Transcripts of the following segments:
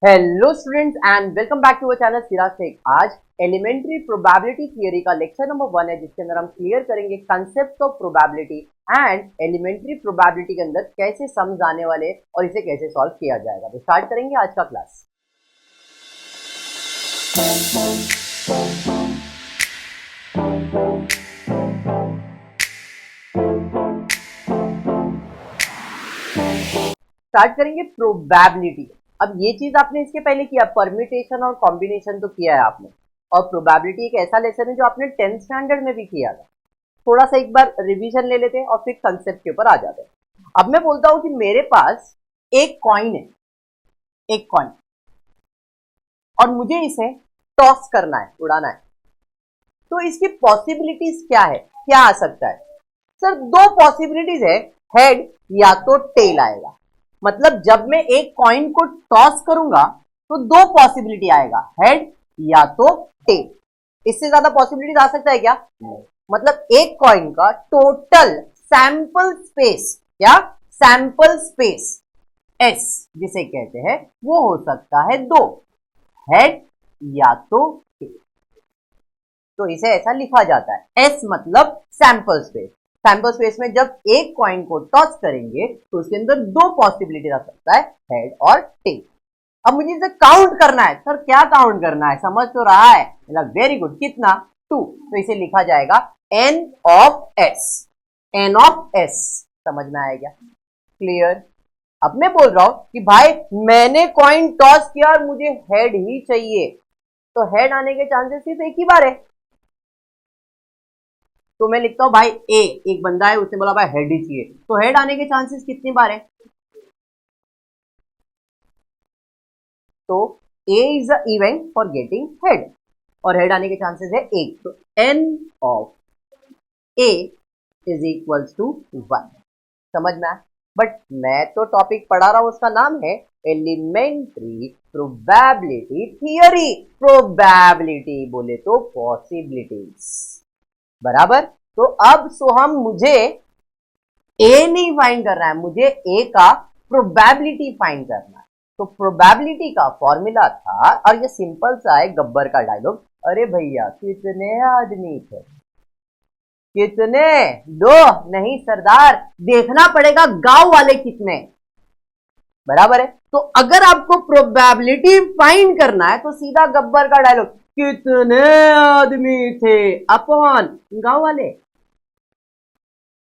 Hello students and welcome back to our channel Siraj tech. आज elementary probability theory का lecture number 1 है, जिसके अंदर हम क्लियर करेंगे concept of probability and elementary probability के अंदर कैसे सम्स आने वाले और इसे कैसे सॉल्व किया जाएगा। तो स्टार्ट करेंगे आज का क्लास। स्टार्ट करेंगे प्रोबेबिलिटी। अब ये चीज आपने इसके पहले किया, परम्यूटेशन और कॉम्बिनेशन तो किया है आपने, और प्रोबेबिलिटी एक ऐसा लेसन है जो आपने 10th स्टैंडर्ड में भी किया था। थोड़ा सा एक बार रिवीजन ले लेते हैं और फिर कंसेप्ट के ऊपर आ जाते हैं। अब मैं बोलता हूं कि मेरे पास एक कॉइन है, एक कॉइन, और मुझे इसे टॉस करना है, उड़ाना है। तो इसकी पॉसिबिलिटीज क्या है, क्या आ सकता है? सर दो पॉसिबिलिटीज है, हेड या तो टेल आएगा। मतलब जब मैं एक कॉइन को टॉस करूंगा तो दो पॉसिबिलिटी आएगा, हेड या तो टेल। इससे ज्यादा पॉसिबिलिटीज आ सकता है क्या? नहीं। मतलब एक कॉइन का टोटल सैंपल स्पेस, क्या सैंपल स्पेस एस जिसे कहते हैं, वो हो सकता है दो, हेड या तो टेल। तो इसे ऐसा लिखा जाता है, एस मतलब सैंपल स्पेस। सैंपल स्पेस में जब एक कॉइन को टॉस करेंगे तो उसके अंदर दो पॉसिबिलिटी रख सकता है, हेड और टेल। अब मुझे इसे काउंट करना है। सर क्या काउंट करना है, समझ तो रहा है? मतलब वेरी गुड, कितना? 2। तो इसे लिखा जाएगा n of s, n of s. समझ में आया क्या? क्लियर? अब मैं बोल रहा हूं कि भाई मैंने कॉइन टॉस किया और मुझे हेड ही चाहिए, तो हेड आने के चांसेस सिर्फ एक ही बार है। तो मैं लिखता हूं भाई ए, एक बंदा है, उसने बोला भाई हेड ही चाहिए, तो हेड आने के चांसेस कितनी बार है? तो A is a event for getting head, और हेड आने के चांसेस है एक। तो n of A is equals to 1। समझ में आया? बट मैं तो टॉपिक पढ़ा रहा हूं, उसका नाम है एलिमेंट्री प्रोबेबिलिटी थियरी। प्रोबेबिलिटी बोले तो पॉसिबिलिटीज, बराबर। तो अब हम मुझे ए नहीं फाइंड करना है, मुझे ए का प्रोबेबिलिटी फाइंड करना है। तो प्रोबेबिलिटी का फॉर्मूला था, और ये सिंपल सा है, गब्बर का डायलॉग, अरे भैया कितने आदमी थे, कितने? दो नहीं सरदार, देखना पड़ेगा गांव वाले कितने, बराबर है। तो अगर आपको प्रोबेबिलिटी फाइंड करना है तो सीधा गब्बर का डायलॉग, कितने आदमी थे अपॉन गांव वाले।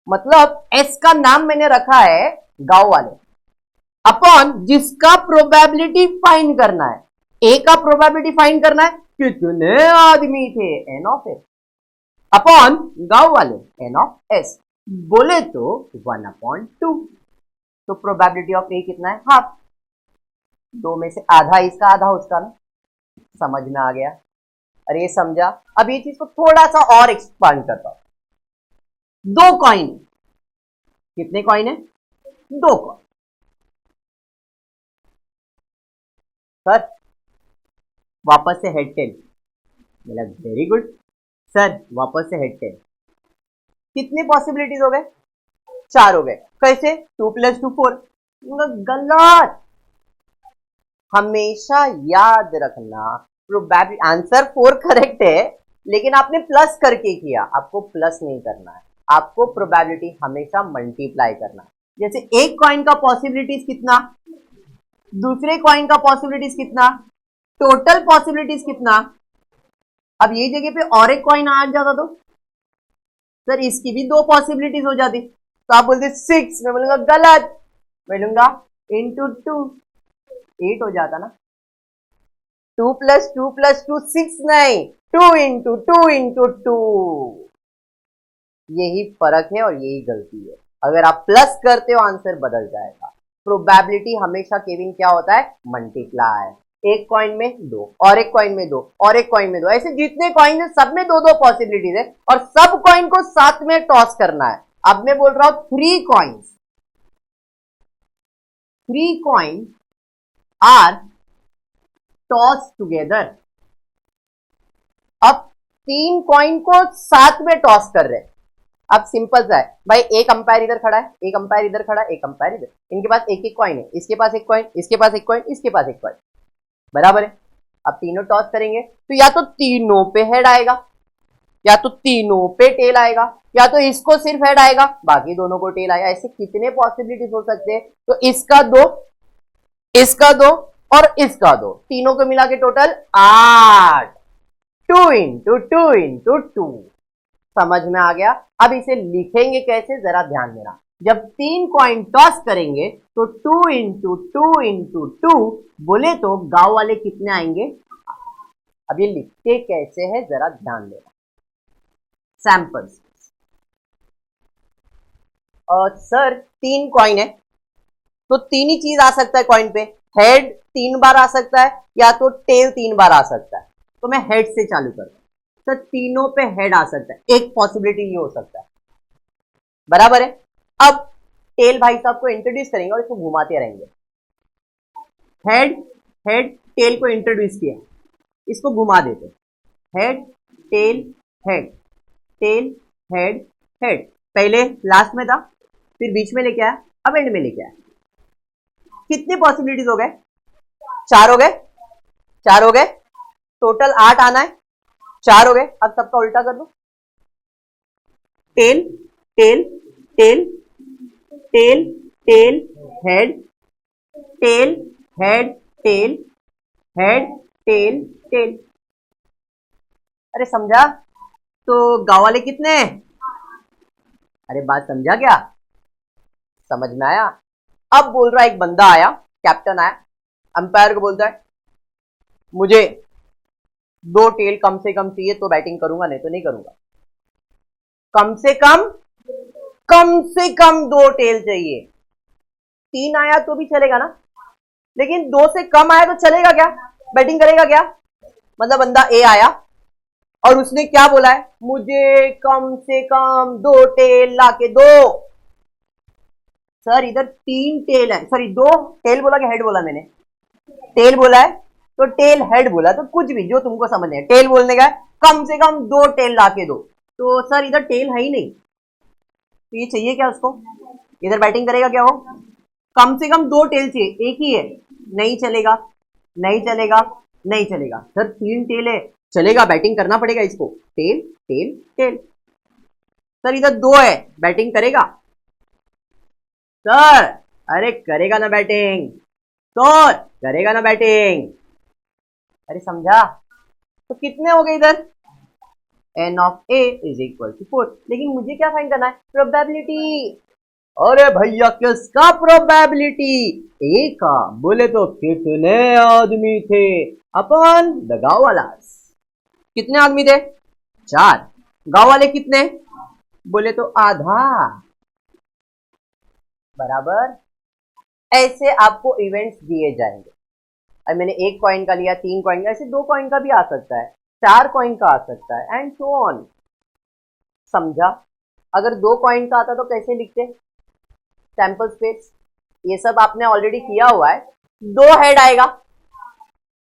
मतलब एस का नाम मैंने रखा है गांव वाले, अपॉन जिसका प्रोबेबिलिटी फाइंड करना है, ए का प्रोबेबिलिटी फाइंड करना है, कितने आदमी थे, एन ऑफ एस, अपॉन गांव वाले, एन ऑफ एस। बोले तो 1/2। तो प्रोबेबिलिटी ऑफ ए कितना है? हाफ। दो में से आधा इसका, आधा उसका ना। समझ में आ गया? अरे ये समझा? अब ये चीज को थोड़ा सा और एक्सपांड करता हूं। दो कॉइन, कितने कॉइन है? दो कॉइन। सर वापस से हेड टेल, मतलब वेरी गुड सर, वापस से हेड टेल। कितने पॉसिबिलिटीज हो गए? 4 हो गए। कैसे? 2 + 2 4। गलत। हमेशा याद रखना, प्रोबेबिलिटी आंसर 4 करेक्ट है, लेकिन आपने प्लस करके किया, आपको प्लस नहीं करना है, आपको प्रोबेबिलिटी हमेशा मल्टीप्लाई करना है। जैसे एक कॉइन का पॉसिबिलिटीज कितना, दूसरे कॉइन का पॉसिबिलिटीज कितना, टोटल पॉसिबिलिटीज कितना। अब ये जगह पे और एक कॉइन आ जाता तो सर इसकी भी दो पॉसिबिलिटीज हो जाती, तो आप बोलते 6, मैं बोलूंगा गलत, मैं लूंगा इंटू 2, 8 हो जाता ना। 2 + 2 + 2 6 नहीं, 2 × 2 × 2। यही फर्क है और यही गलती है। अगर आप प्लस करते हो आंसर बदल जाएगा। प्रोबेबिलिटी हमेशा केविन क्या होता है? मल्टीप्लाई। एक कॉइन में दो, और एक कॉइन में दो, और एक कॉइन में दो, ऐसे जितने कॉइन है सब में दो दो पॉसिबिलिटीज है, और सब कॉइन को साथ में टॉस करना है। अब मैं बोल रहा हूं 3 coins, 3 coin are toss together. अब 3 कॉइन को साथ में टॉस कर रहे हैं। अब सिंपल सा है भाई, एक अंपायर इधर खड़ा है, एक अंपायर इधर खड़ा है, एक अंपायर इधर, इनके पास एक एक कॉइन है, इसके पास एक कॉइन, इसके पास एक कॉइन, इसके पास एक कॉइन। बराबर है। अब तीनों टॉस करेंगे तो या तो तीनों पे हेड आएगा, या तो तीनों पे टेल आएगा, या तो इसको सिर्फ हेड आएगा बाकी दोनों को टेल आएगा। ऐसे कितने पॉसिबिलिटीज हो सकते हैं? तो इसका दो, इसका दो और इसका दो, तीनों को मिला के टोटल 8। 2 into 2 into 2। समझ में आ गया? अब इसे लिखेंगे कैसे जरा ध्यान देना। जब 3 कॉइन टॉस करेंगे तो 2 इंटू 2 इंटू 2 बोले तो गांव वाले कितने आएंगे? अब ये लिखते कैसे है जरा ध्यान देना। सैंपल्स। सर 3 कॉइन है तो 3 ही चीज आ सकता है कॉइन पे। हेड 3 बार आ सकता है या तो टेल 3 बार आ सकता है। तो मैं हेड से चालू करता हूं। सर तीनों पे हेड आ सकता है, एक पॉसिबिलिटी ये हो सकता है, बराबर है। अब टेल भाई साहब को इंट्रोड्यूस करेंगे और इसको घुमाते रहेंगे। हेड हेड टेल को इंट्रोड्यूस किया, इसको घुमा देते। Head tail head tail head head. पहले लास्ट में था, फिर बीच में लेके आया, अब एंड में लेके आया। कितनी पॉसिबिलिटीज हो गए? 4 हो गए, 4 हो गए। टोटल 8 आना है, 4 हो गए। अब सबका उल्टा कर दो। Tail tail tail tail tail head tail head tail head tail tail. अरे समझा? तो गांव वाले कितने हैं? अरे बात समझा क्या? समझ में आया? अब बोल रहा एक बंदा आया, कैप्टन आया, अंपायर को बोलता है मुझे 2 टेल कम से कम चाहिए तो बैटिंग करूंगा, नहीं तो नहीं करूंगा। कम से कम 2 टेल चाहिए। 3 आया तो भी चलेगा ना, लेकिन 2 से कम आया तो चलेगा क्या? बैटिंग करेगा क्या? मतलब बंदा ए आया और उसने क्या बोला है? मुझे कम से कम 2 टेल लाके दो। सर इधर 3 टेल है, सॉरी 2 टेल बोला कि हेड बोला? मैंने टेल बोला है तो टेल हेड बोला, तो कुछ भी जो तुमको समझ है। टेल बोलने का कम से कम 2 टेल लाके दो, तो सर इधर टेल है ही नहीं, तो ये चाहिए क्या उसको? इधर बैटिंग करेगा क्या वो? कम से कम 2 टेल चाहिए, एक ही है, नहीं चलेगा, नहीं चलेगा, नहीं चलेगा। सर 3 टेल है, चलेगा, बैटिंग करना पड़ेगा इसको। Tell tail tell. सर इधर 2 है, बैटिंग करेगा? सर अरे करेगा ना बैटिंग, तो करेगा ना बैटिंग। अरे समझा? तो कितने हो गए इधर? n of a is equal to 4। लेकिन मुझे क्या फाइंड करना है? प्रोबेबिलिटी। अरे भैया किसका प्रोबेबिलिटी? ए का। बोले तो कितने आदमी थे? अपन द गांव वाला। कितने आदमी थे? 4। गांव वाले कितने? बोले तो आधा, बराबर। ऐसे आपको इवेंट्स दिए जाएंगे। अब मैंने 1 कॉइन का लिया, 3 कॉइन का, ऐसे 2 कॉइन का भी आ सकता है, 4 कॉइन का आ सकता है, एंड सो ऑन। समझा? अगर 2 कॉइन का आता तो कैसे लिखते? Sample space. ये सब आपने ऑलरेडी किया हुआ है। 2 हेड आएगा।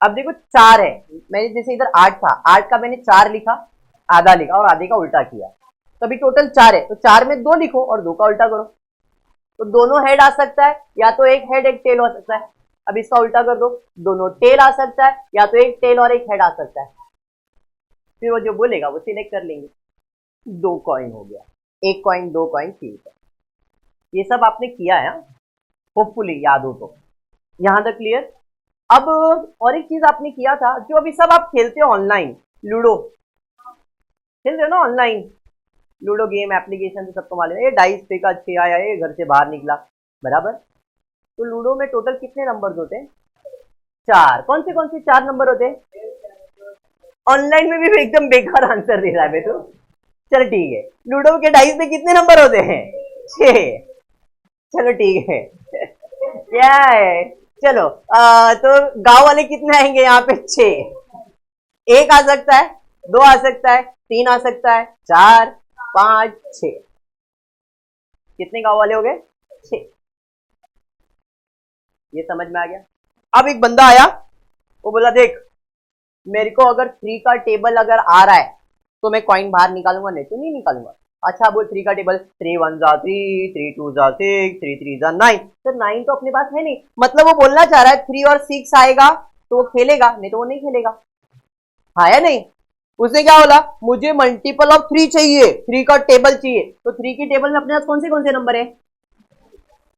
अब देखो 4 है, मैंने जैसे इधर 8 था, 8 का मैंने 4 लिखा, आधा लिखा और आधे का उल्टा किया, तो अभी टोटल 4 है, तो 4 में 2 लिखो और 2 का उल्टा करो। तो दोनों हेड आ सकता है, या तो एक हेड एक टेल हो सकता है। अब इसका उल्टा कर दो, दोनों टेल आ सकता है, या तो एक टेल और एक हेड आ सकता है। फिर वो जो बोलेगा वो सिलेक्ट कर लेंगे। 2 कॉइन हो गया, 1 कॉइन 2 कॉइन 3 कॉइन। ये सब आपने किया है, होपफुली याद हो तो। यहां तक क्लियर? अब और एक चीज आपने किया था, जो अभी सब आप खेलते हो ऑनलाइन, लूडो खेलते हो ना ऑनलाइन। लूडो गेम एप्लीकेशन से सबको मालूम है, ये डाइस पे का 6 आया, ये घर से बाहर निकला, बराबर। तो लूडो में टोटल कितने नंबर्स होते हैं? 4। कौन से 4 नंबर होते हैं? ऑनलाइन में भी एकदम बेकार आंसर दे रहा है बेटू। चल ठीक है, लूडो के डाइस में कितने नंबर होते हैं? 6। चलो ठीक है। क्या है? चलो तो गांव वाले कितने आएंगे यहाँ पे? 6। 1 आ सकता है, 2 आ सकता है, 3 आ सकता है, 4 5 6। कितने गांव वाले हो गए? 6। ये समझ में आ गया? अब एक बंदा आया, वो बोला देख मेरे को अगर 3 का टेबल अगर आ रहा है तो मैं कॉइन बाहर निकालूंगा, नहीं तो नहीं निकालूंगा। अच्छा बोल 3 का टेबल, 3 1 जा 3, 3 2 जा 6, 3 3 जा 9। तो 9 तो अपने पास है नहीं, मतलब वो बोलना चाह रहा है 3 और 6 आएगा तो वो खेलेगा, नहीं तो वो नहीं खेलेगा। हाँ या नहीं? उसने क्या बोला, मुझे मल्टीपल ऑफ 3 चाहिए, 3 का टेबल चाहिए। तो 3 की टेबल में अपने पास कौन से नंबर है?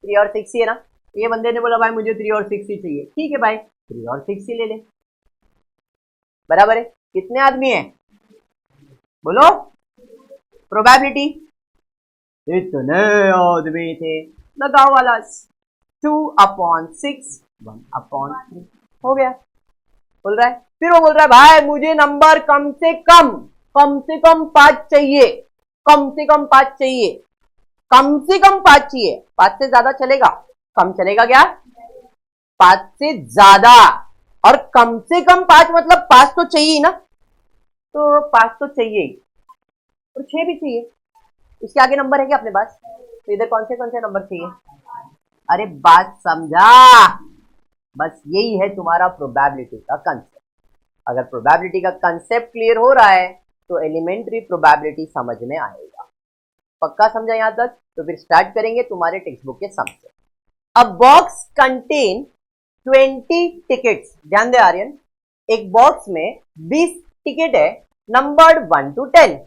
3 और 6 ही है ना। ये बंदे ने बोला भाई मुझे 3 और 6 ही चाहिए, ठीक है भाई 3 और 6 ही ले ले, बराबर है। कितने आदमी है बोलो, प्रोबेबिलिटी इतने आदमी थे, लगाओ वाला 2/6 1/3 हो गया। बोल रहा है, फिर वो बोल रहा है भाई मुझे नंबर कम से कम 5 चाहिए, कम से कम 5 चाहिए, कम से कम 5 चाहिए। 5 से ज्यादा चलेगा? कम चलेगा क्या? 5 से ज्यादा, और कम से कम 5 मतलब 5 तो चाहिए ना, तो 5 तो चाहिए ही, और 6 भी चाहिए। इसके आगे नंबर है क्या अपने पास? तो इधर कौन से नंबर चाहिए? अरे बात समझा, बस यही है तुम्हारा प्रोबेबिलिटी का कंसेप्ट। अगर प्रोबेबिलिटी का कंसेप्ट क्लियर हो रहा है तो एलिमेंट्री प्रोबेबिलिटी समझ में आएगा। पक्का समझा यहां तक? तो फिर स्टार्ट करेंगे तुम्हारे टेक्स्ट बुक के सम से। अ बॉक्स कंटेन 20 टिकट्स। ध्यान दे आर्यन, एक बॉक्स में 20 टिकट है, नंबर्ड 1 to 10।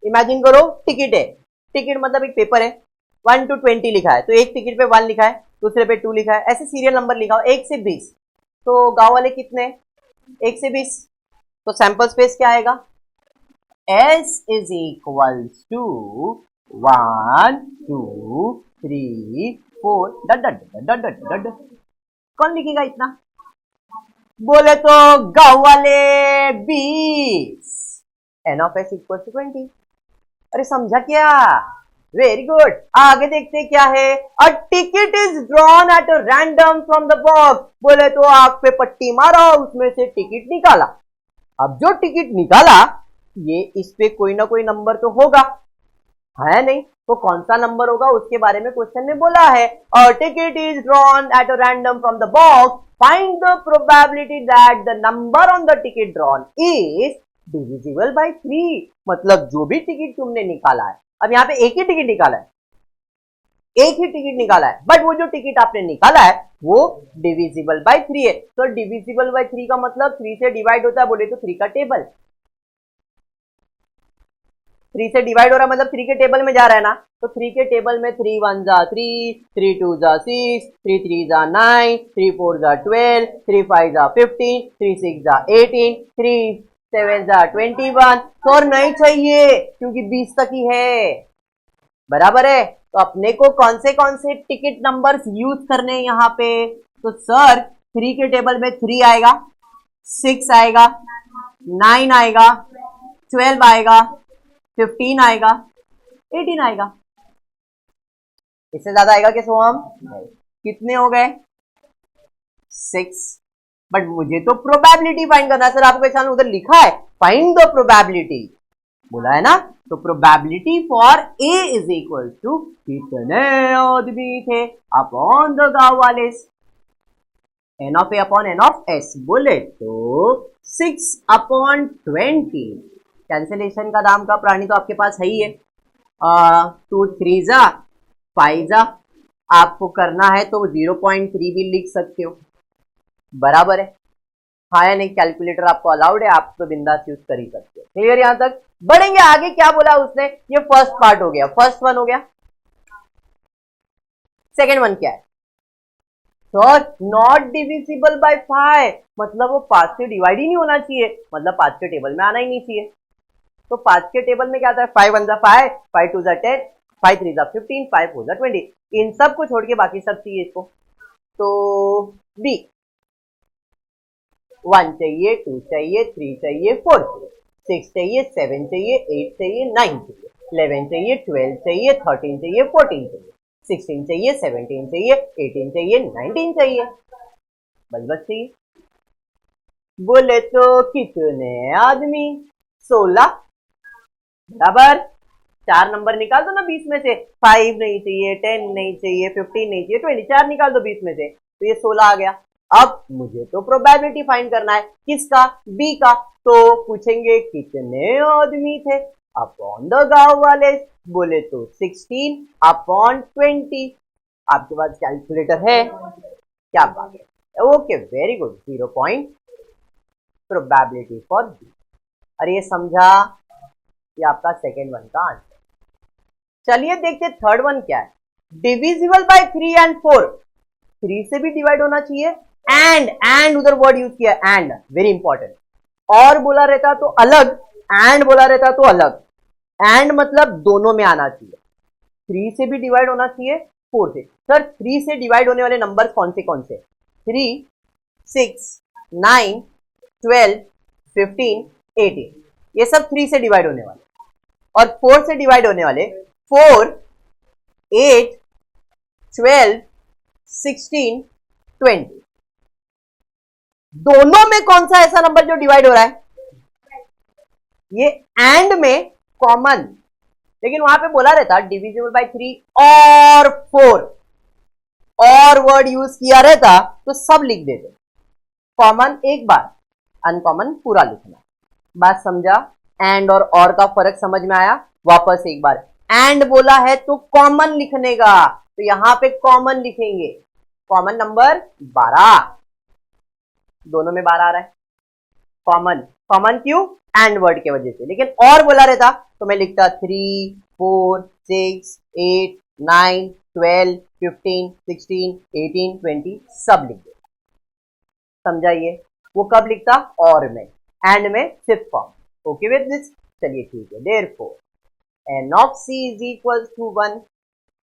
इमेजिन करो टिकट है, टिकट मतलब एक पेपर है, 1 to 20 लिखा है, तो एक टिकट पे 1 लिखा है, दूसरे पे 2 लिखा है, ऐसे सीरियल नंबर लिखा हो 1 से 20। तो गांव वाले कितने? 1 से 20। तो सैंपल स्पेस क्या आएगा? S is equals to 1 2 3 4 डट डट डट डट डट। कौन लिखेगा इतना? बोले तो गांव वाले 20। N of S equals to 20। अरे समझा क्या? Very good. आगे देखते क्या है। A ticket is drawn at a random from the box. बोले तो आग पे पट्टी मारा, उसमें से टिकट निकाला। अब जो टिकट निकाला ये इस पे कोई ना कोई नंबर तो होगा, है नहीं? तो कौन सा नंबर होगा उसके बारे में क्वेश्चन में बोला है। A ticket is drawn at a random from the box, find the probability that the number on the ticket drawn is divisible by 3। मतलब जो भी टिकट तुमने निकाला है, अब यहाँ पे एक ही टिकट निकाला है, एक ही टिकट निकाला है, बट वो जो टिकट आपने निकाला है वो डिविजिबल बाय 3 है। तो डिविजिबल बाय 3 का मतलब 3 से डिवाइड होता है, बोले तो 3 का टेबल। 3 से डिवाइड हो रहा है मतलब 3 के टेबल में जा रहा है ना, तो 3 के टेबल में 3 1 जा 3, 3 2 जा 6, 3 3 जा 9, 3 4 जा 12, 3 5 जा 15, 3 6 जा 18, 3 7 जा 21। तो और नहीं चाहिए क्योंकि 20 तक ही है, बराबर है। तो अपने को कौन से टिकट नंबर्स यूज करने हैं यहाँ पे? तो सर 3 के टेबल में 3 आएगा, 6 आएगा, 9 आएगा, 12 आएगा, 15 आएगा, 18 आएगा। इससे ज्यादा आएगा क्या सोहम? कितने हो गए? 6। बट मुझे तो प्रोबेबिलिटी फाइंड करना है। सर आपको ऐसा उधर लिखा है फाइंड द प्रोबेबिलिटी, बोला है ना। तो probability for a is equal to कितने आदमी थे अपॉन द गांव वाले, n of a upon n of s. बोले तो 6/20। कैंसिलेशन का नाम का प्राणी तो आपके पास है ही है। 2 3 जा 5 जा, आपको करना है तो 0.3 भी लिख सकते हो, बराबर है। हाँ या नहीं? कैलकुलेटर आपको अलाउड है, आप तो बिंदास यूज कर ही सकते हो। क्लियर यहां तक? बढ़ेंगे आगे। क्या बोला उसने? ये फर्स्ट पार्ट हो गया, फर्स्ट वन हो गया। सेकेंड वन क्या है? सर नॉट डिविजिबल बाय 5, मतलब वो 5 से डिवाइड ही नहीं होना चाहिए, मतलब 5 के टेबल में आना ही नहीं चाहिए। तो 5 के टेबल में क्या आता है? 5 1 जा 5, 5 2 जा 10, 5 3 जा 15, 5 4 जा 20। इन सब को छोड़ के बाकी सब चाहिए इसको। तो बी 1 चाहिए, 2 चाहिए, 3 चाहिए, 4 चाहिए, 6 चाहिए, 7 चाहिए, 8 चाहिए, 9 चाहिए, 11 चाहिए, 12 चाहिए, 13 चाहिए, 14 चाहिए, 16 चाहिए, 17 चाहिए, 18 चाहिए, 19 चाहिए, बस चाहिए। बोले तो कितने आदमी? 16, बराबर। 4 नंबर निकाल दो ना 20 में से। 5 नहीं चाहिए, 10 नहीं चाहिए, 15 नहीं चाहिए, 20। 4 निकाल दो 20 में से, तो ये 16 आ गया। अब मुझे तो प्रोबेबिलिटी फाइंड करना है, किसका? बी का। तो पूछेंगे कितने आदमी थे अपॉन द गांव वाले। बोले तो 16/20। आपके पास कैलकुलेटर है? क्या बात है, okay very good. 0.3 probability for b. और ये समझा, ये आपका सेकेंड वन का आंसर। चलिए देखते थर्ड वन क्या है। डिविजिबल बाय 3 एंड 4, 3 से भी डिवाइड होना चाहिए, एंड उधर वर्ड यूज किया एंड, वेरी इंपॉर्टेंट। और बोला रहता तो अलग, एंड बोला रहता तो अलग। एंड मतलब दोनों में आना चाहिए, 3 से भी डिवाइड होना चाहिए 4 से। सर 3 से डिवाइड होने वाले नंबर कौन से? 3, 6, 9, 12, 15, 18, ये सब 3 से डिवाइड होने वाले। और 4 से डिवाइड होने वाले 4, 8, 12, 16, 20। दोनों में कौन सा ऐसा नंबर जो डिवाइड हो रहा है? ये एंड में कॉमन, लेकिन वहां पे बोला रहता डिविजिबल बाय 3 और 4, और वर्ड यूज किया रहता तो सब लिख देते। कॉमन एक बार, अनकॉमन पूरा लिखना। बात समझा? एंड और का फर्क समझ में आया? वापस एक बार, एंड बोला है तो कॉमन लिखने का, तो यहां पे कॉमन लिखेंगे। कॉमन नंबर 12, दोनों में 12 आ रहा है। कॉमन क्यों? एंड वर्ड के वजह से। लेकिन और बोला रहता तो मैं लिखता 3, 4, 6, 8, 9, 12, 15, 16, 18, 20 सब लिख दे। समझाइए? वो कब लिखता? और में, एंड में सिर्फ फॉर्म। Okay with this? चलिए ठीक है। Therefore n of c is equals to 1,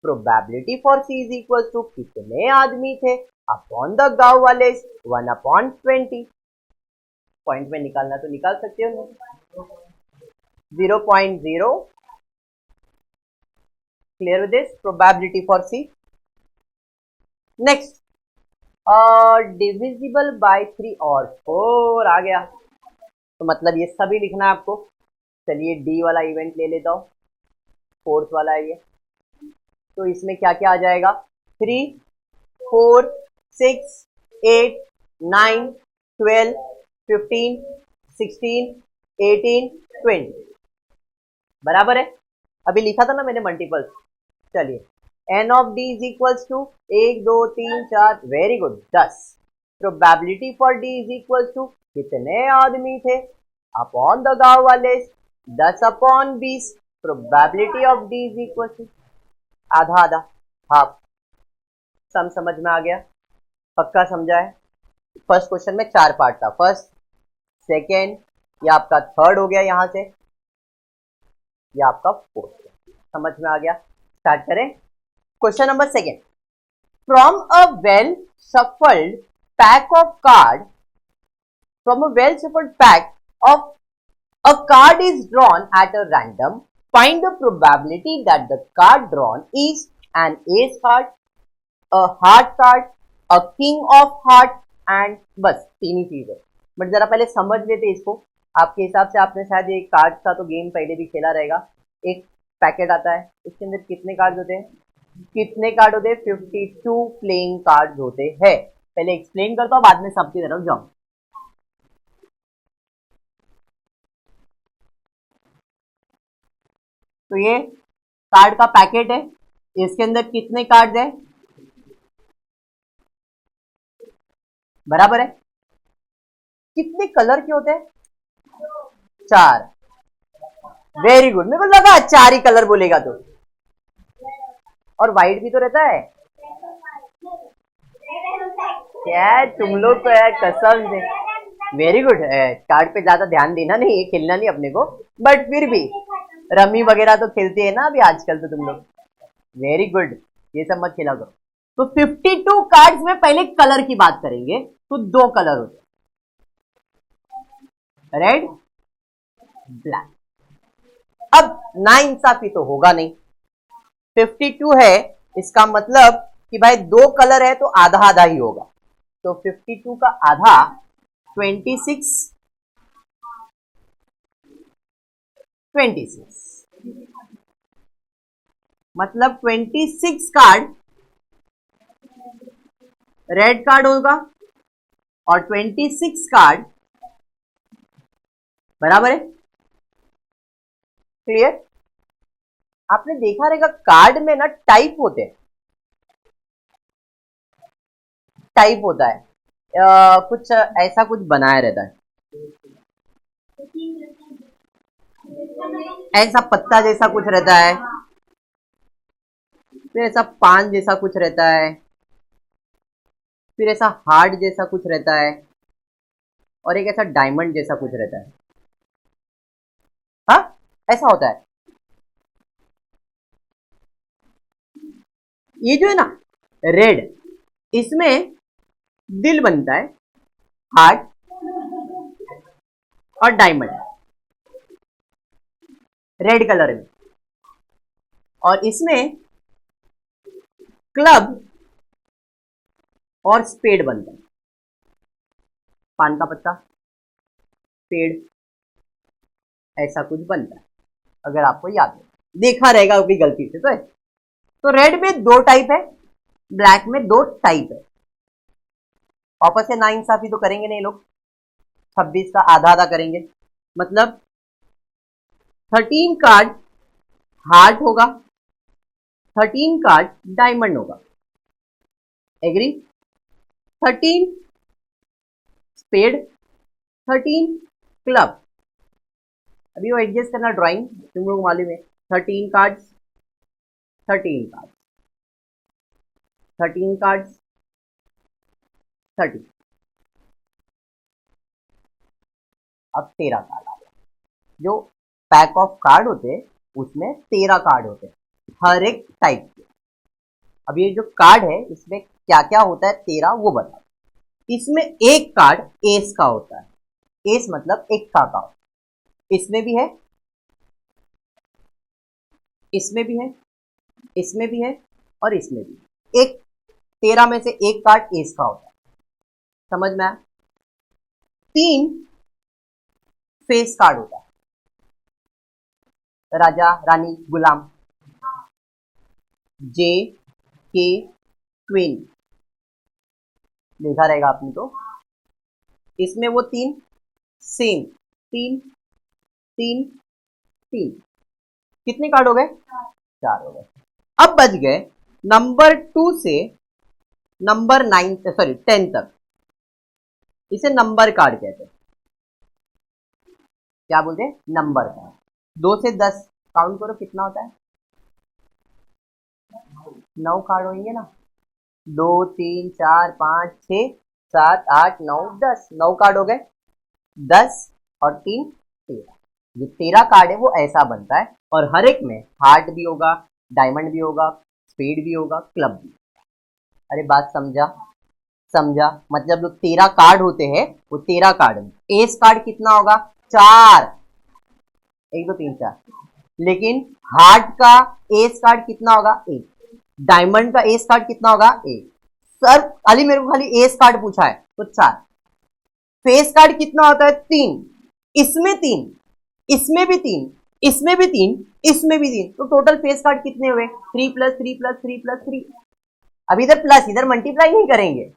probability for c is equals to कितने आदमी थे अपॉन द गांव वाले 1/20। पॉइंट में निकालना तो निकाल सकते हो, 0.0। Clear with this? Probability for c। Next, divisible by 3 और 4 आ गया, तो मतलब ये सभी लिखना है आपको। चलिए डी वाला इवेंट ले लेता हूं, फोर्थ वाला है ये। तो इसमें क्या क्या आ जाएगा? 3, 4, 6, 8, 9, 12, 15, 16, 18, 20 बराबर है। अभी लिखा था ना मैंने मल्टीपल्स। चलिए n of d is equals to 1, 2, 3, 4, very good, 10। Probability for d is equals to कितने आदमी थे अपॉन द गांव वाले 10/20। Probability of d is equal to आधा आधा, हाफ। सम समझ में आ गया? पक्का समझा है? फर्स्ट क्वेश्चन में 4 पार्ट था, फर्स्ट, सेकेंड, ये आपका थर्ड हो गया, यहां से ये आपका फोर्थ। समझ में आ गया? स्टार्ट करें। Question number second. From a well shuffled pack of card, from a well shuffled pack of a card is drawn at a random. Find the probability that the card drawn is an ace card, a heart card, a king of heart and बस 3 ही चीज है। But जरा पहले समझ लेते इसको। आपके हिसाब से आपने शायद एक कार्ड का तो गेम पहले भी खेला रहेगा। एक पैकेट आता है, इसके अंदर कितने कार्ड होते हैं? कितने कार्ड होते हैं? 52 प्लेइंग कार्ड होते हैं। पहले एक्सप्लेन करता हूँ, बाद में सबकी तरफ जाऊँ। तो ये कार्ड का पैकेट है, इसके अंदर कितने कार्ड है? बराबर है। कितने कलर के होते हैं? 4। वेरी गुड, मेरे को लगा 4 ही कलर बोलेगा तो। और व्हाइट भी तो रहता है। क्या तुम लोग को है कसम से। Very good. कार्ड पे ज्यादा ध्यान देना नहीं है, खेलना नहीं अपने को, बट फिर भी रमी वगैरह तो खेलते हैं ना अभी आजकल तो तुम लोग। वेरी गुड, ये सब मत खेला करो। तो 52 कार्ड्स में पहले कलर की बात करेंगे तो 2 कलर होते हैं, रेड, ब्लैक। अब ना इंसाफी तो होगा नहीं, 52 है, इसका मतलब कि भाई 2 कलर है तो आधा आधा ही होगा। तो 52 का आधा 26, 26 मतलब 26 कार्ड रेड कार्ड होगा और 26 कार्ड बराबर है। क्लियर? आपने देखा रहेगा कार्ड में ना टाइप होते हैं, टाइप होता है, कुछ ऐसा कुछ बनाया रहता है। ऐसा पत्ता जैसा कुछ रहता है, फिर ऐसा पान जैसा कुछ रहता है, फिर ऐसा हार्ट जैसा कुछ रहता है, और एक ऐसा डायमंड जैसा कुछ रहता है। हाँ, ऐसा होता है। ये जो है ना रेड, इसमें दिल बनता है, हार्ट और डायमंड रेड कलर में, और इसमें क्लब और स्पेड बनता है। पान का पत्ता, पेड़, ऐसा कुछ बनता है, अगर आपको याद है, देखा रहेगा कोई गलती से तो रेड में दो टाइप है, ब्लैक में दो टाइप है। वापस से नाइंसाफी तो करेंगे नहीं लोग, 26 का आधा आधा करेंगे, मतलब 13 कार्ड हार्ट होगा, 13 कार्ड डायमंड होगा, एग्री? 13 spade, 13 club. अभी वो एडजस्ट करना ड्राइंग, तुम लोग मालूम है, 13 कार्ड्स, 13 कार्ड्स, 13 कार्ड्स, 30। अब 13 कार्ड आ गया। जो पैक ऑफ कार्ड होते हैं उसमें 13 कार्ड होते हैं, हर एक टाइप के। अब ये जो कार्ड है इसमें क्या क्या होता है 13 वो बताओ। इसमें एक कार्ड एस का होता है, एस मतलब इक्का का होता है। इसमें भी है, इसमें भी है, इसमें भी है, और इसमें भी। एक 13 में से एक कार्ड एस का होता है, समझ में आया? 3 फेस कार्ड होता है, राजा, रानी, गुलाम, जे के क्वीन, देखा रहेगा आपने तो। इसमें वो 3 सेम, 3 3 3, कितने कार्ड हो गए? 4 हो गए। अब बच गए नंबर 2 से नंबर 9, सॉरी 10 तक, इसे नंबर कार्ड कहते हैं। क्या बोलते हैं? Number card. 2 से 10 काउंट करो कितना होता है? 9 कार्ड होंगे ना, 2 3 4 5 6 7 8 9 10, 9 कार्ड हो गए। 10 और 3 13। जो 13 कार्ड है वो ऐसा बनता है, और हर एक में हार्ट भी होगा, डायमंड भी होगा, स्पेड भी होगा, क्लब भी। अरे बात समझा? समझा? मतलब जो 13 कार्ड होते हैं वो 13 कार्ड में एस कार्ड कितना होगा? 4, 1 2 3 4। लेकिन हार्ट का एस कार्ड कितना होगा? 1। डायमंड का एस कार्ड कितना होगा? 1। सर खाली मेरे को खाली एस कार्ड पूछा है तो 4। फेस कार्ड कितना होता है? 3। इसमें 3, इसमें भी 3, इसमें भी 3, इसमें भी 3, तो टोटल फेस कार्ड कितने हुए? 3 प्लस 3 प्लस 3 प्लस 3। अब इधर प्लस, इधर मल्टीप्लाई नहीं करेंगे,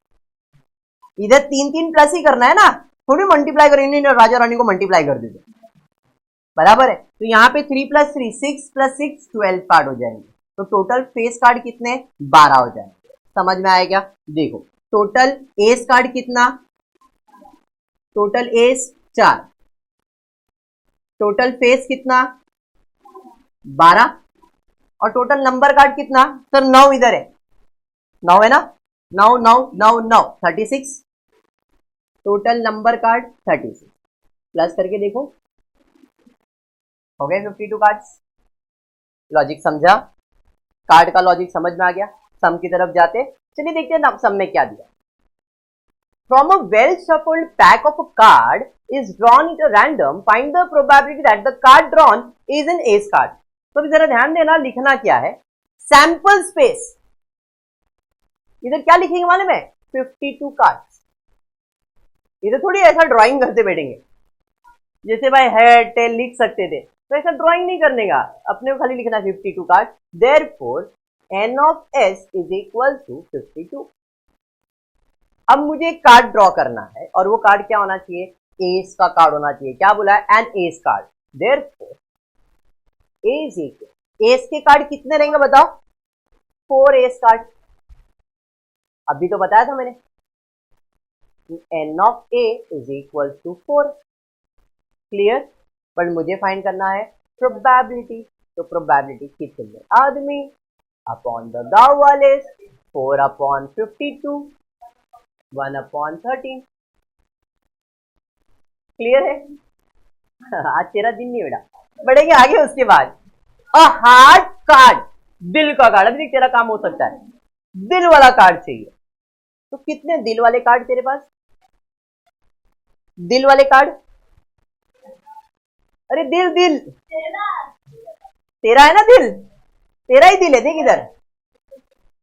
इधर 3 3 प्लस ही करना है ना, थोड़ी मल्टीप्लाई करेंगे। राजा रानी को मल्टीप्लाई कर दीजिए, बराबर है। तो यहाँ पे 3 प्लस 3 6 प्लस 6 12 कार्ड हो जाएंगे, तो टोटल फेस कार्ड कितने? 12 हो जाएंगे। समझ में आया क्या? देखो टोटल एस कार्ड कितना, टोटल एस 4, टोटल फेस कितना? 12, और टोटल नंबर कार्ड कितना? सर 9 इधर है, 9 है ना, 9 9 9 9 36, टोटल नंबर कार्ड 36। प्लस करके देखो, हो गए 52 कार्ड्स। लॉजिक समझा? कार्ड का लॉजिक समझ में आ गया? सम की तरफ जाते, चलिए देखते हैं ना सम में क्या दिया। From a well shuffled pack of a card is drawn at random, find the probability that the card drawn is an ace card. तो अभी जरा ध्यान देना, लिखना क्या है? Sample space. इधर क्या लिखेंगे मालूम है? 52 कार्ड्स। इधर थोड़ी ऐसा ड्राइंग करते बैठेंगे, जैसे भाई हेड टेल लिख सकते थे, तो ऐसा ड्राइंग नहीं करने का, अपने को खाली लिखना 52 card. Therefore n of s is equal to 52। अब मुझे एक कार्ड ड्रॉ करना है, और वो कार्ड क्या होना चाहिए? एस का कार्ड होना चाहिए। क्या बोला है? N s card. Therefore a is equal, s के कार्ड कितने रहेंगे बताओ? 4 एस कार्ड। अभी तो बताया था मैंने, n of a is equal to 4। Clear? But मुझे फाइंड करना है प्रोबेबिलिटी। तो प्रोबेबिलिटी कितने आदमी अपॉन द गांव वाले 4 अपॉन 52 1 अपॉन 13। क्लियर है? आज तेरा दिन नहीं बेटा, बढ़ेंगे आगे। उसके बाद अ हार्ट कार्ड, दिल का कार्ड। अभी तेरा काम हो सकता है दिल वाला कार्ड चाहिए। तो कितने दिल वाले कार्ड तेरे पास? दिल वाले कार्ड, अरे दिल दिल तेरा है ना दिल, तेरा ही दिल है। देख इधर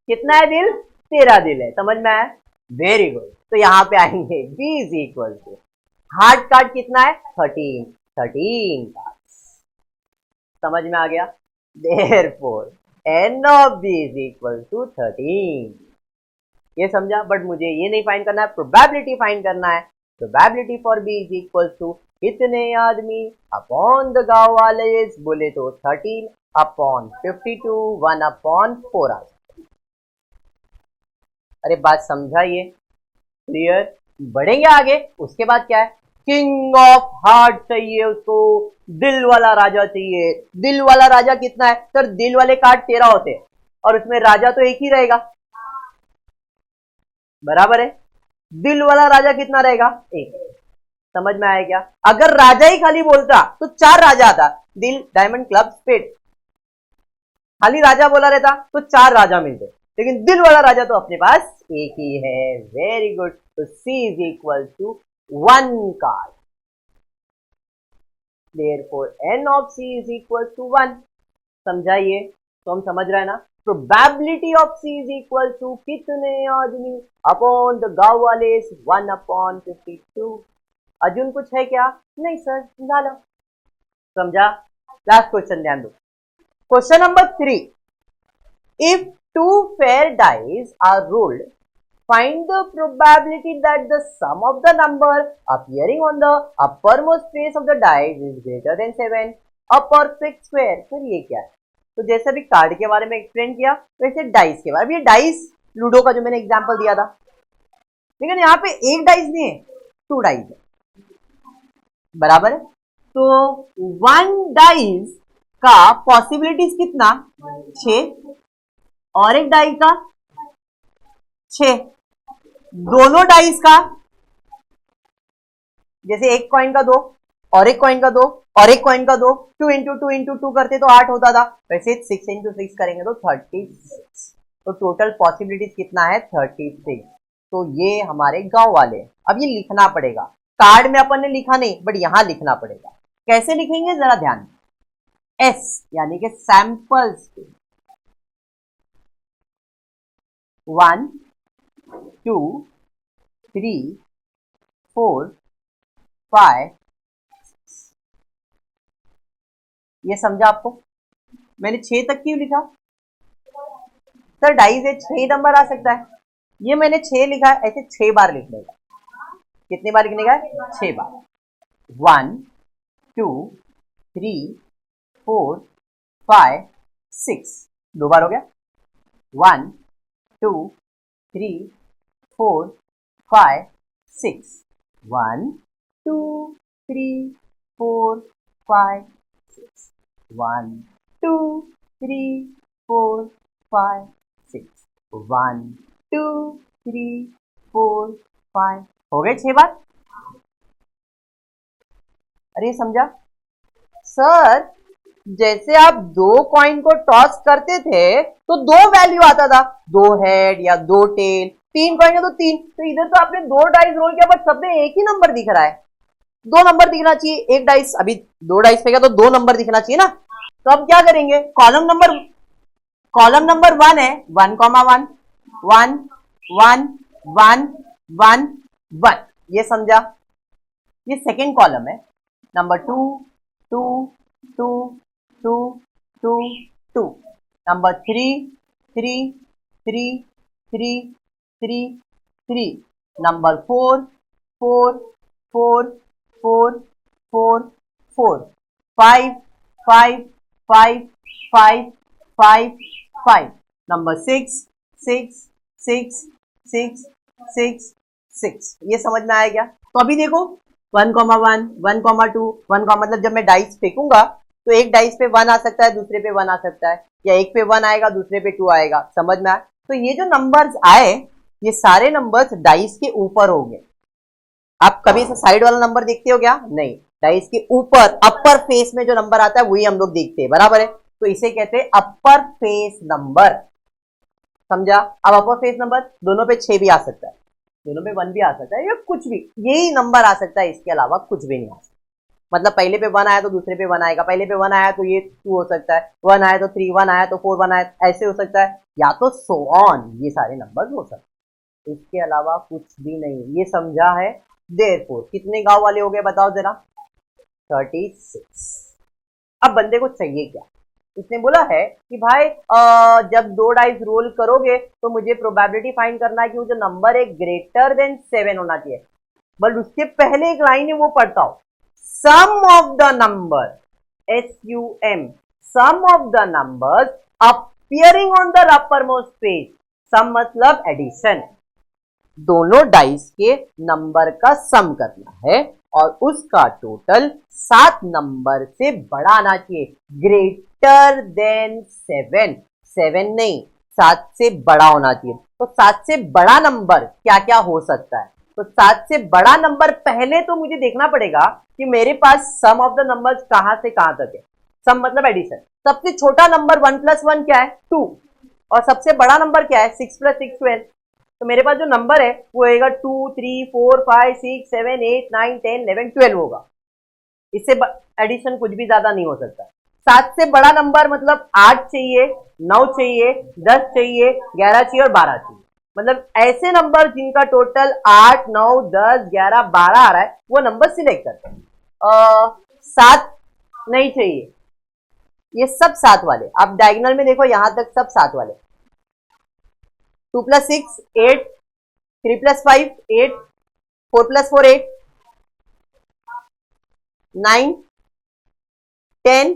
कितना है दिल, तेरा दिल है। समझ में आया? Very good. तो यहां पे आएंगे b is equal to heart card कितना है 13 कार्ड। समझ में आ गया? Therefore n of b is equal to 13। ये समझा? बट मुझे ये नहीं फाइंड करना है, प्रोबेबिलिटी फाइंड करना है। Probability for b is equal to कितने आदमी अपॉन द गांव वाले, बोले तो 13 अपॉन 52 1 अपॉन 4 आ। अरे बात समझा ये? क्लियर? बढ़ेंगे आगे। उसके बाद क्या है, किंग ऑफ हार्ट चाहिए उसको, दिल वाला राजा चाहिए। दिल वाला राजा कितना है सर? दिल वाले कार्ड 13 होते हैं और उसमें राजा तो एक ही रहेगा, बराबर है। दिल वाला राजा कितना रहेगा? एक। समझ में आया क्या? अगर राजा ही खाली बोलता तो 4 राजा आता, दिल डायमंड क्लब स्पेड। खाली राजा बोला रहता तो 4 राजा मिलते, लेकिन दिल वाला राजा तो अपने पास एक ही है। Very good. तो C is equal to 1 card. Therefore n of C is equal to 1। समझाइए? तो हम समझ रहे हैं ना? Probability of C is equal to कितने आदमी अपॉन द गांव वाले 1 अपॉन 52। अर्जुन कुछ है क्या? नहीं सर, समझा लो। समझा? लास्ट क्वेश्चन ध्यान दो। Question number 3, if 2 fair dice are rolled, find the probability that the sum of the number appearing on the uppermost face of the dice is greater than 7, a perfect square। फिर ये क्या है? तो जैसे अभी card के बारे में एक्सप्लेन किया, वैसे डाइस के बारे में। ये डाइस लूडो का जो मैंने एग्जांपल दिया था, लेकिन यहाँ पे एक डाइस नहीं है, 2 डाइस है, बराबर है। तो 1 डाइस का पॉसिबिलिटीज कितना? 6, और एक डाइस का 6। दोनों डाइस का, जैसे एक कॉइन का 2 और एक कॉइन का 2 और एक कॉइन का 2, 2 इंटू 2 इंटू 2 करते तो 8 होता था, वैसे 6 इंटू 6 करेंगे तो 36। तो टोटल पॉसिबिलिटीज कितना है? 36। तो ये हमारे गांव वाले। अब ये लिखना पड़ेगा, कार्ड में अपन ने लिखा नहीं, बट यहां लिखना पड़ेगा। कैसे लिखेंगे जरा ध्यान। S यानी कि सैंपल्स 1 2 3 4 5। ये समझा आपको? मैंने 6 तक क्यों लिखा सर? डाई से 6 नंबर आ सकता है। ये मैंने 6 लिखा है, ऐसे 6 बार लिखने का। कितने बार लिखने का? 6 बार। 1 2 3 4 5 6, 2 बार हो गया। 1 2 3 4 5 6, 1 2 3 4 5 6, 1 2 3 4 5 6, 1 2 3 4 5। हो गए 6 बार। अरे समझा सर? जैसे आप 2 कॉइन को टॉस करते थे तो 2 वैल्यू आता था, 2 हेड या 2 टेल। 3 कॉइन है तो 3। तो इधर तो आपने 2 डाइस रोल किया, बट सब में एक ही नंबर दिख रहा है। 2 नंबर दिखना चाहिए। एक डाइस, अभी 2 डाइस फेंका तो 2 नंबर दिखना चाहिए ना। तो अब क्या करेंगे? कॉलम नंबर 1 है 1, 1 1 1 1 1 1। ये समझा? ये सेकेंड कॉलम है। नंबर 2 2 2 2 2 2। नंबर 3 3 3 3 3 3। नंबर 4 4 4 4 4 4। 5 5 5 5 5 5। नंबर 6 6 6 6 6 6। ये समझ में आया क्या? तो अभी देखो 1,1, 1,2, 1, मतलब जब मैं डाइस फेंकूंगा तो एक डाइस पे 1 आ सकता है, दूसरे पे 1 आ सकता है, या एक पे 1 आएगा दूसरे पे 2 आएगा। समझ में आया? तो ये जो नंबर्स आए ये सारे नंबर्स डाइस के ऊपर होंगे। आप कभी ऐसा साइड वाला नंबर देखते हो क्या? नहीं, डाइस के ऊपर अपर फेस में जो नंबर आता है वही हम लोग देखते हैं, बराबर है? तो इसे कहते हैं अपर फेस नंबर। समझा? अब अपर फेस नंबर दोनों पे 6 भी आ सकता है, दोनों पे 1 भी आ सकता है, या कुछ भी, यही नंबर आ सकता है, इसके अलावा कुछ भी नहीं आ सकता। मतलब पहले पे 1 आया तो दूसरे पे 1 आएगा, पहले पे 1 आया तो ये 2 हो सकता है, 1 आया तो 3, 1 आया तो 4, 1 आया ऐसे हो सकता है, या तो सो ऑन, ये सारे नंबर हो सकते हैं, इसके अलावा कुछ भी नहीं। ये समझा है? देयरफॉर कितने गांव वाले हो गए बताओ जरा? 36। अब बंदे को चाहिए क्या? इसने बोला है कि भाई जब 2 डाइस रोल करोगे तो मुझे प्रोबेबिलिटी फाइंड करना है कि वो जो नंबर है ग्रेटर देन 7 होना चाहिए। बट उसके पहले एक लाइन है वो पढ़ता हूं, sum of the number, SUM, sum of the numbers appearing on the upper most page. Sum मतलब एडिशन, दोनों डाइस के नंबर का सम करना है और उसका टोटल 7 नंबर से बड़ा आना चाहिए, ग्रेटर देन 7। 7 नहीं, 7 से बड़ा होना चाहिए। तो 7 से बड़ा नंबर क्या क्या हो सकता है? तो 7 से बड़ा नंबर पहले तो मुझे देखना पड़ेगा कि मेरे पास सम ऑफ द नंबर्स कहां से कहां तक है। सम मतलब एडिशन। सबसे छोटा नंबर 1 + 1 क्या है? 2, और सबसे बड़ा नंबर क्या है? 6 + 6 12। तो मेरे पास जो नंबर है वो होगा 2, 3, 4, 5, 6, 7, 8, 9, 10, 11, 12 होगा। इससे एडिशन कुछ भी ज्यादा नहीं हो सकता। 7 से बड़ा नंबर मतलब 8 चाहिए, 9 चाहिए, 10 चाहिए, 11 चाहिए और 12 चाहिए। मतलब ऐसे नंबर जिनका टोटल 8, 9, 10, 11, 12 आ रहा है वो नंबर सिलेक्ट करते हैं। 7 नहीं चाहिए, ये सब 7 वाले। आप डायगोनल में देखो यहां तक सब 7 वाले। 2 + 6 8, 3 + 5 8, 4 + 4 8, 9, 10,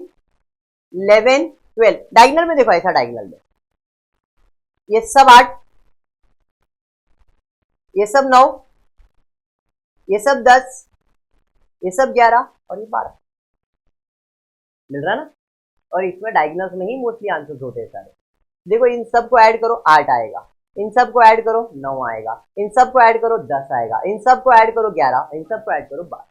11, 12। डायगोनल में देखो, ऐसा डायगोनल में ये सब 8, ये सब 9, ये सब 10, ये सब 11 और ये 12। मिल रहा ना? और इसमें डायगोनल्स में ही मोस्टली आंसर्स होते हैं सारे। देखो इन सब को ऐड करो 8 आएगा, इन सब को ऐड करो 9 आएगा, इन सब को ऐड करो 10 आएगा, इन सब को ऐड करो 11, इन सब को ऐड करो 12।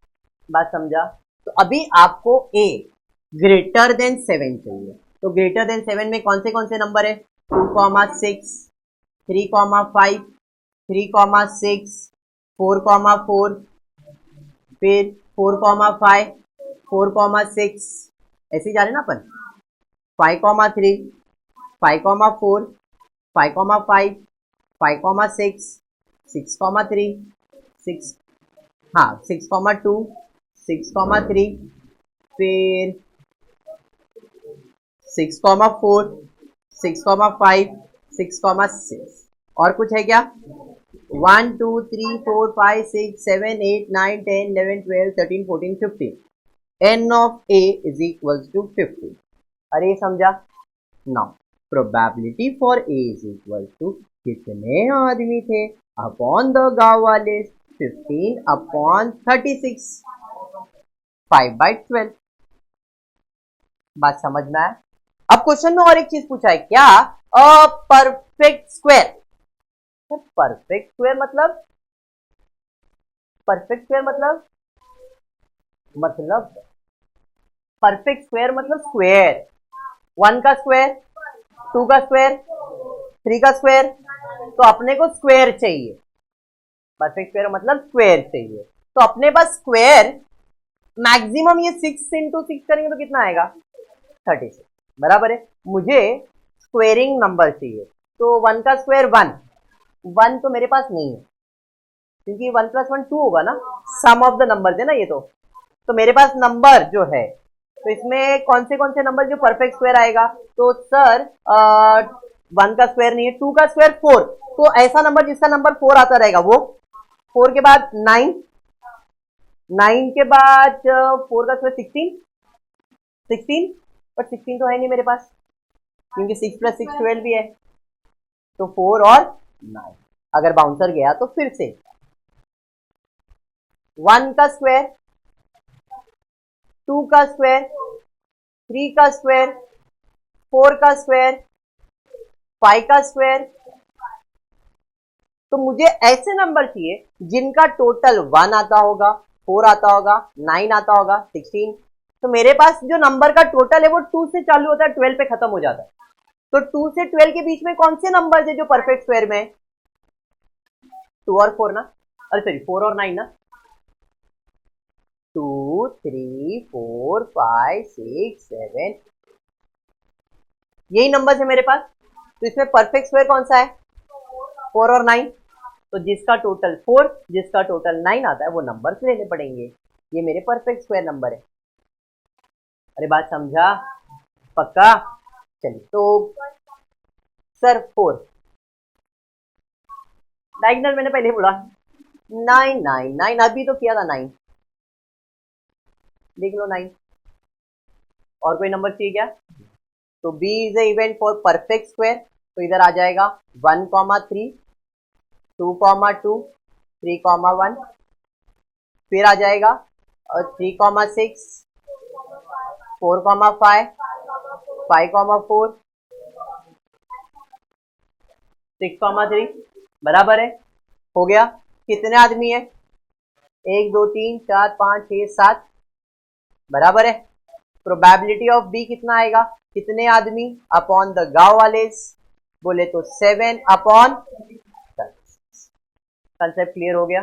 बात समझा? तो अभी आपको ए ग्रेटर देन 7 चाहिए। तो ग्रेटर देन 7 में कौन से नंबर है? 2, 6, 3, 5, 3, 6, 4, 4, फिर 4, 5, 4, 6, ऐसे ही जा रहे ना अपन। 5, 3, 5, 4, 5, 5, 6, 6, 3, 6, हाँ 6, 2, 6, 3, फिर 6, 4, 6, 5, 6, और कुछ है क्या? 1, 2, 3, 4, 5, 6, 7, 8, 9, 10, 11, 12, 13, 14, 15। n of a is equals to 15। अरे समझा? Now probability for a is equal to कितने आदमी थे अपॉन द गांव वाले, 15/36, 5/12। बात समझ में आया? अब क्वेश्चन में और एक चीज पूछा है क्या? A perfect square. Perfect square मतलब, परफेक्ट स्क्वायर मतलब परफेक्ट स्क्वायर मतलब स्क्वायर, 1 का स्क्वायर, 2 का स्क्वायर, 3 का स्क्वायर। तो अपने को स्क्वायर चाहिए। परफेक्ट स्क्वायर मतलब स्क्वायर चाहिए। तो अपने पास स्क्वायर मैक्सिमम ये 6 × 6 करेंगे तो कितना आएगा? 36, बराबर है। मुझे स्क्वेयरिंग नंबर चाहिए। तो 1 का स्क्वायर 1, 1 तो मेरे पास नहीं है क्योंकि 1 + 1 2 होगा ना, सम ऑफ द नंबर है ना ये। तो मेरे पास नंबर जो है, तो इसमें कौन से नंबर जो परफेक्ट स्क्वायर आएगा? तो सर 1 का स्क्वायर नहीं है, 2 का स्क्वायर 4। तो ऐसा नंबर जिसका नंबर 4 आता रहेगा वो। 4 के बाद 9, 9 के बाद 4 का स्क्वायर 16, 16, बट 16 तो है नहीं मेरे पास क्योंकि 6 + 6 12 भी है। तो 4 और 9, अगर बाउंसर गया तो फिर से 1 का स्क्वायर, 2 का स्क्वायर, 3 का स्क्वायर, 4 का स्क्वायर, 5 का स्क्वायर। तो मुझे ऐसे नंबर चाहिए जिनका टोटल 1 आता होगा, 4 आता होगा, 9 आता होगा, 16। तो मेरे पास जो नंबर का टोटल है वो 2 से चालू होता है, 12 पे खत्म हो जाता है। तो 2 से 12 के बीच में कौन से नंबर है जो परफेक्ट स्क्वायर में है? 2 और 4 ना, अरे सॉरी 4 और 9 ना। 2 3 4 5 6 7, यही नंबर है मेरे पास। तो इसमें परफेक्ट स्क्वायर कौन सा है? 4 और 9। तो जिसका टोटल 4, जिसका टोटल 9 आता है वो नंबर लेने पड़ेंगे। ये मेरे परफेक्ट स्क्वायर नंबर है। अरे बात समझा? पक्का? चलिए तो सर 4 डायगोनल मैंने पहले बोला 9 9 9, अभी तो किया था 9, देख लो 9। और कोई नंबर चाहिए क्या? तो B is a event for perfect square, तो इधर आ जाएगा 1,3, 2,2, 3,1, फिर आ जाएगा 3,6, 4,5, 5,4, 6,3, बराबर है। हो गया। कितने आदमी है? 1 2 3 4 5 6 7, बराबर है। प्रोबेबिलिटी ऑफ बी कितना आएगा? कितने आदमी अपॉन द गांव वाले, बोले तो 7 अपॉन। कंसेप्ट क्लियर हो गया?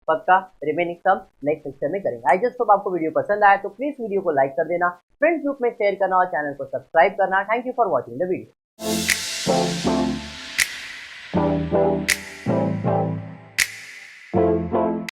पक्का? रिमेनिंग सम नेक्स्ट लेक्चर में करेंगे। आई जस्ट होप आपको वीडियो पसंद आया तो प्लीज वीडियो को लाइक कर देना, फ्रेंड्स ग्रुप में शेयर करना और चैनल को सब्सक्राइब करना। Thank you for watching the video.